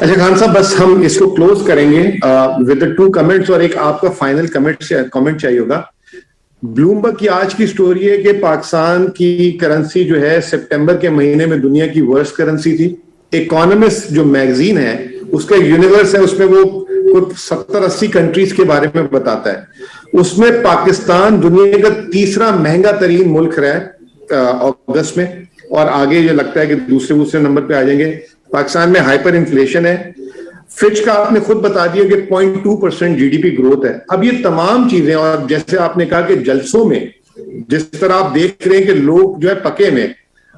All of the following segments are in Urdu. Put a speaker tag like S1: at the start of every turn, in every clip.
S1: اچھا خان صاحب، بس ہم اس کو کلوز کریں گے ود 2 کمنٹس اور ایک آپ کا فائنل کمنٹ چاہیے ہوگا. بلومبرگ کی آج کی سٹوری ہے کہ پاکستان کی کرنسی جو ہے سپٹمبر کے مہینے میں دنیا کی ورسٹ کرنسی تھی. اکانومسٹ جو میگزین ہے اس کا یونیورس ہے، اس میں وہ 70-80 کنٹریز کے بارے میں بتاتا ہے. اس میں پاکستان دنیا کا تیسرا مہنگا ترین ملک رہا ہے اگست میں، اور آگے یہ لگتا ہے کہ دوسرے نمبر پہ آ جائیں گے. پاکستان میں ہائپر انفلیشن ہے. فچ کا آپ نے خود بتا دیا کہ 0.2% جی ڈی پی گروتھ ہے. اب یہ تمام چیزیں، اور جیسے آپ نے کہا کہ جلسوں میں جس طرح آپ دیکھ رہے ہیں کہ لوگ جو ہے پکے میں،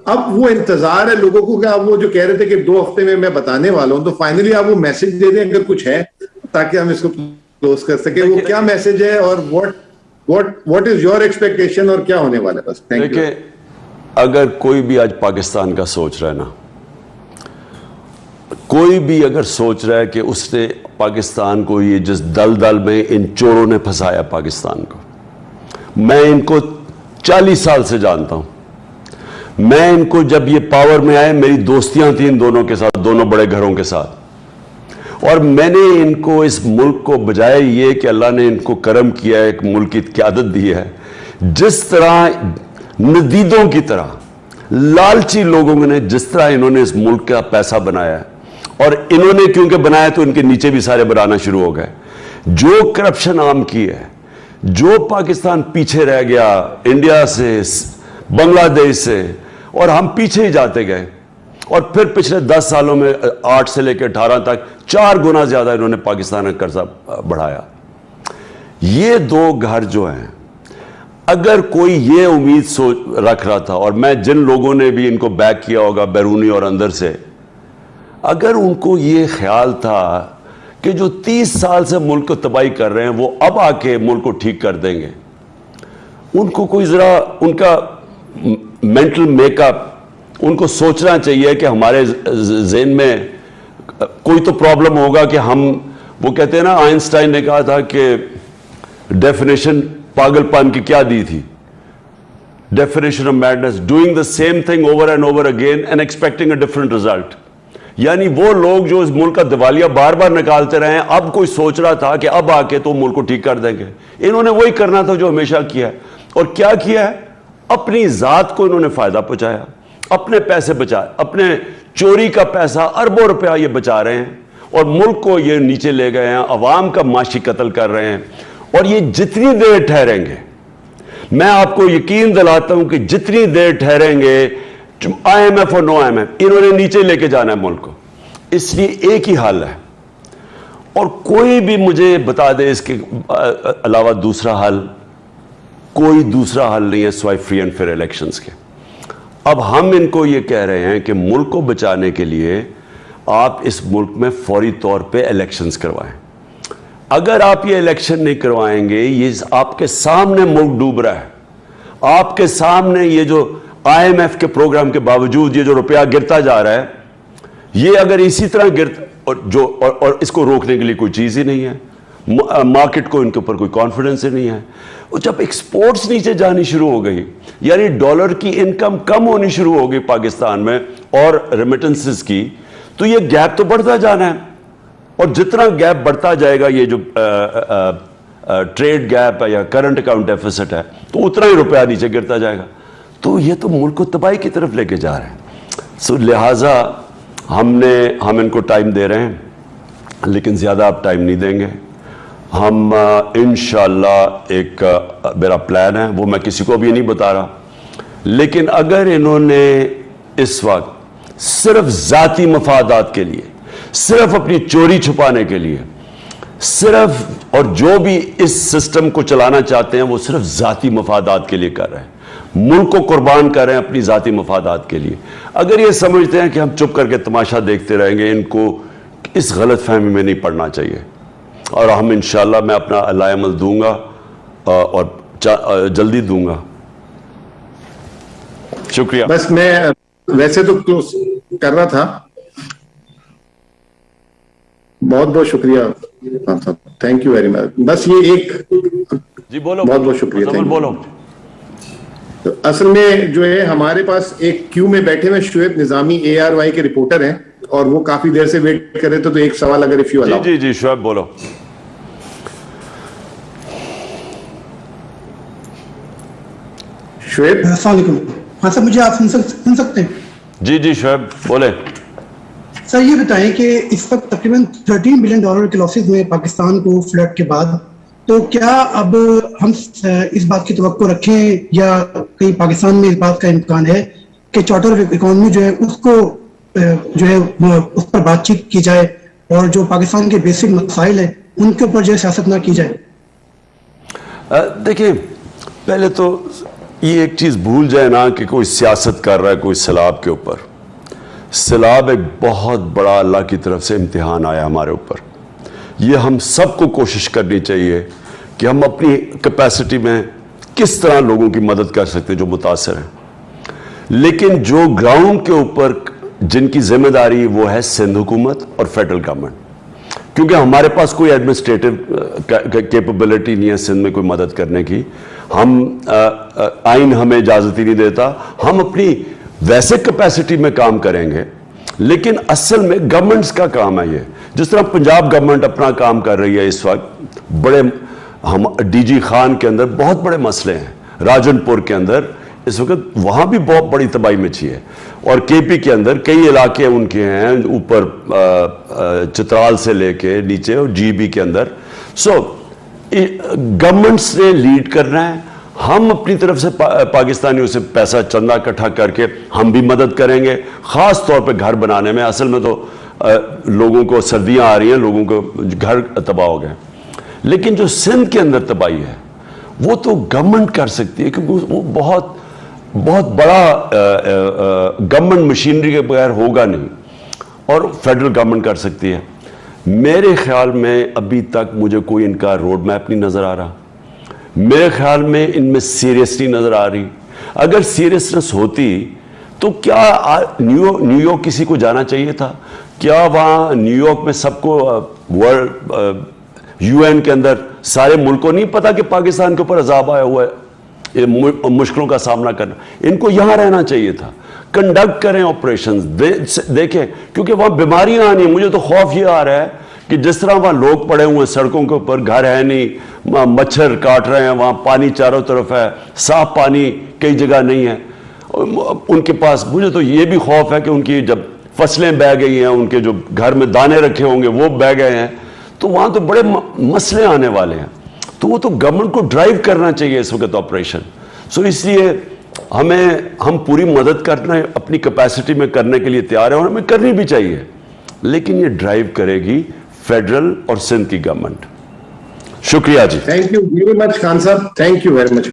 S1: اب وہ انتظار ہے لوگوں کو کہ آپ وہ جو کہہ رہے تھے کہ 2 ہفتے میں بتانے والا ہوں، تو فائنلی آپ وہ میسج دے دیں اگر کچھ ہے تاکہ ہم اس کو کلوز کر سکیں. وہ کیا میسج ہے اور واٹ از یور ایکسپیکٹیشن اور کیا ہونے والا ہے؟ بس تھینک یو.
S2: اگر کوئی بھی آج پاکستان کا سوچ رہا ہے نا، کوئی بھی اگر سوچ رہا ہے کہ اس نے پاکستان کو یہ جس دلدل میں ان چوروں نے پھنسایا پاکستان کو، میں ان کو 40 سال سے جانتا ہوں. میں ان کو جب یہ پاور میں آئے، میری دوستیاں تھیں ان دونوں کے ساتھ، دونوں بڑے گھروں کے ساتھ، اور میں نے ان کو اس ملک کو بجائے یہ کہ اللہ نے ان کو کرم کیا ہے، ایک ملک کی قیادت دی ہے، جس طرح ندیدوں کی طرح لالچی لوگوں نے جس طرح انہوں نے اس ملک کا پیسہ بنایا ہے، اور انہوں نے کیونکہ بنایا تو ان کے نیچے بھی سارے بنانا شروع ہو گئے. جو کرپشن عام کی ہے، جو پاکستان پیچھے رہ گیا انڈیا سے، بنگلہ دیش سے، اور ہم پیچھے ہی جاتے گئے. اور پھر پچھلے 10 سالوں میں 8 سے لے کے 18 تک 4 گنا زیادہ انہوں نے پاکستان کا قرضہ بڑھایا. یہ 2 گھر جو ہیں، اگر کوئی یہ امید رکھ رہا تھا، اور میں جن لوگوں نے بھی ان کو بیک کیا ہوگا بیرونی اور اندر سے، اگر ان کو یہ خیال تھا کہ جو 30 سال سے ملک کو تباہی کر رہے ہیں وہ اب آ کے ملک کو ٹھیک کر دیں گے، ان کو کوئی ذرا ان کا مینٹل میک اپ، ان کو سوچنا چاہیے کہ ہمارے ذہن میں کوئی تو پرابلم ہوگا کہ ہم، وہ کہتے ہیں نا، آئنسٹائن نے کہا تھا کہ ڈیفینیشن پاگل پن کی کیا دی تھی؟ Definition of madness, doing the same thing over and over again and expecting a different result. یعنی وہ لوگ جو اس ملک کا دیوالیہ بار بار نکالتے رہے ہیں، اب کوئی سوچ رہا تھا کہ اب آ کے تو ملک کو ٹھیک کر دیں گے. انہوں نے وہی کرنا تھا جو ہمیشہ کیا ہے. اور کیا کیا ہے؟ اپنی ذات کو انہوں نے فائدہ پہنچایا، اپنے پیسے بچائے، اپنے چوری کا پیسہ اربوں روپیہ یہ بچا رہے ہیں، اور ملک کو یہ نیچے لے گئے ہیں، عوام کا معاشی قتل کر رہے ہیں. اور یہ جتنی دیر ٹھہریں گے، میں آپ کو یقین دلاتا ہوں کہ جتنی دیر ٹھہریں گے، آئی ایم ایف اور نو آئی ایم ایف، انہوں نے نیچے لے کے جانا ہے ملک کو. اس لیے ایک ہی حل ہے، اور کوئی بھی مجھے بتا دے اس کے علاوہ دوسرا حل، کوئی دوسرا حل نہیں ہے سوائے فری اینڈ فیئر الیکشنز کے. اب ہم ان کو یہ کہہ رہے ہیں کہ ملک کو بچانے کے لیے آپ اس ملک میں فوری طور پہ الیکشنز کروائیں. اگر آپ یہ الیکشن نہیں کروائیں گے، یہ آپ کے سامنے ملک ڈوب رہا ہے، آپ کے سامنے یہ جو آئی ایم ایف کے پروگرام کے باوجود یہ جو روپیہ گرتا جا رہا ہے، یہ اگر اسی طرح اور اس کو روکنے کے لیے کوئی چیز ہی نہیں ہے، مارکیٹ کو ان کے اوپر کوئی کانفیڈنس ہی نہیں ہے. اور جب ایکسپورٹس نیچے جانی شروع ہو گئی، یعنی ڈالر کی انکم کم ہونی شروع ہو گئی پاکستان میں اور ریمیٹنسز کی، تو یہ گیپ تو بڑھتا جانا ہے. اور جتنا گیپ بڑھتا جائے گا، یہ جو ٹریڈ گیپ ہے یا کرنٹ اکاؤنٹ ڈیفیسٹ ہے، تو اتنا ہی روپیہ نیچے گرتا جائے گا. تو یہ تو ملک کو تباہی کی طرف لے کے جا رہے ہیں. لہٰذا ہم ان کو ٹائم دے رہے ہیں، لیکن زیادہ آپ ٹائم نہیں دیں گے. ہم انشاءاللہ ایک میرا پلان ہے، وہ میں کسی کو بھی نہیں بتا رہا، لیکن اگر انہوں نے اس وقت صرف ذاتی مفادات کے لیے، صرف اپنی چوری چھپانے کے لیے، صرف، اور جو بھی اس سسٹم کو چلانا چاہتے ہیں وہ صرف ذاتی مفادات کے لیے کر رہے ہیں، ملک کو قربان کر رہے ہیں اپنی ذاتی مفادات کے لیے، اگر یہ سمجھتے ہیں کہ ہم چپ کر کے تماشا دیکھتے رہیں گے، ان کو اس غلط فہمی میں نہیں پڑنا چاہیے. اور ہم انشاءاللہ، میں اپنا علاء عمل دوں گا اور جلدی دوں گا. شکریہ.
S1: بس میں ویسے تو کلوز کر رہا تھا. بہت بہت شکریہ، تھینک یو ویری مچ. بس یہ ایک،
S2: جی بولو،
S1: بہت بہت شکریہ.
S2: بولو.
S1: اصل میں جو ہے ہمارے پاس ایک کیو میں بیٹھے ہوئے شعیب نظامی ARY کے رپورٹر ہیں، اور وہ کافی دیر سے ویٹ کر رہے تھے, تو ایک سوال اگر اف یو الاؤ.
S2: جی جی شعیب بولو.
S1: شعیب
S3: السلام علیکم. ہاں سر, مجھے آپ سن سکتے ہیں؟
S2: جی جی شعیب بولے.
S3: سر یہ بتائیں کہ اس وقت تقریباً $13 بلین کے لاسز میں پاکستان کو فلڈ کے بعد, تو کیا اب ہم اس بات کی توقع رکھیں یا کہیں پاکستان میں اس بات کا امکان ہے کہ چارٹر اکانومی جو ہے اس کو جو ہے اس پر بات چیت کی جائے اور جو پاکستان کے بیسک مسائل ہیں ان کے اوپر جو ہے سیاست نہ کی جائے؟
S2: دیکھیں پہلے تو یہ ایک چیز بھول جائے نا کہ کوئی سیاست کر رہا ہے کوئی سیلاب کے اوپر. سیلاب ایک بہت بڑا اللہ کی طرف سے امتحان آیا ہمارے اوپر. یہ ہم سب کو کوشش کرنی چاہیے کہ ہم اپنی کیپیسٹی میں کس طرح لوگوں کی مدد کر سکتے ہیں جو متاثر ہیں. لیکن جو گراؤنڈ کے اوپر جن کی ذمہ داری وہ ہے سندھ حکومت اور فیڈرل گورنمنٹ, کیونکہ ہمارے پاس کوئی ایڈمنسٹریٹو کیپبلٹی نہیں ہے سندھ میں کوئی مدد کرنے کی. ہم آئین ہمیں اجازت ہی نہیں دیتا. ہم اپنی ویسے کیپیسٹی میں کام کریں گے, لیکن اصل میں گورنمنٹس کا کام ہے یہ. جس طرح پنجاب گورنمنٹ اپنا کام کر رہی ہے اس وقت, بڑے ہم ڈی جی خان کے اندر بہت بڑے مسئلے ہیں, راجن پور کے اندر اس وقت وہاں بھی بہت بڑی تباہی مچی ہے, اور کے پی کے اندر کئی علاقے ان کے ہیں اوپر چترال سے لے کے نیچے, اور جی بی کے اندر. سو گورنمنٹس نے لیڈ کرنا ہے. ہم اپنی طرف سے پاکستانیوں سے پیسہ چندہ اکٹھا کر کے ہم بھی مدد کریں گے, خاص طور پہ گھر بنانے میں. اصل میں تو لوگوں کو سردیاں آ رہی ہیں, لوگوں کو گھر تباہ ہو گئے. لیکن جو سندھ کے اندر تباہی ہے وہ تو گورنمنٹ کر سکتی ہے, کیونکہ وہ بہت بڑا گورنمنٹ مشینری کے بغیر ہوگا نہیں, اور فیڈرل گورنمنٹ کر سکتی ہے. میرے خیال میں ابھی تک مجھے کوئی ان کا روڈ میپ نہیں نظر آ رہا. میرے خیال میں ان میں سیریسنی نظر آ رہی. اگر سیریسنس ہوتی تو کیا نیو یارک کسی کو جانا چاہیے تھا؟ کیا وہاں نیو یارک میں سب کو ورلڈ یو این کے اندر سارے ملک کو نہیں پتا کہ پاکستان کے اوپر عذاب آیا ہوا ہے, مشکلوں کا سامنا کرنا؟ ان کو یہاں رہنا چاہیے تھا. کنڈکٹ کریں آپریشنز, دیکھیں, کیونکہ وہاں بیماریاں آنی ہیں. مجھے تو خوف یہ آ رہا ہے کہ جس طرح وہاں لوگ پڑے ہوئے ہیں سڑکوں کے اوپر, گھر ہے نہیں, مچھر کاٹ رہے ہیں, وہاں پانی چاروں طرف ہے, صاف پانی کئی جگہ نہیں ہے ان کے پاس. مجھے تو یہ بھی خوف ہے کہ ان کی جب فصلیں بہہ گئی ہیں, ان کے جو گھر میں دانے رکھے ہوں گے وہ بہہ گئے ہیں, تو وہاں تو بڑے مسئلے آنے والے ہیں. تو وہ تو گورنمنٹ کو ڈرائیو کرنا چاہیے اس وقت آپریشن. سو اس لیے ہم پوری مدد کرنا اپنی کیپیسٹی میں کرنے کے لیے تیار ہیں, اور ہمیں کرنی بھی چاہیے. لیکن یہ ڈرائیو کرے گی فیڈرل اور سندھ کی گورنمنٹ. شکریہ جی.
S1: Thank you very much Khan Sahab, thank you very much.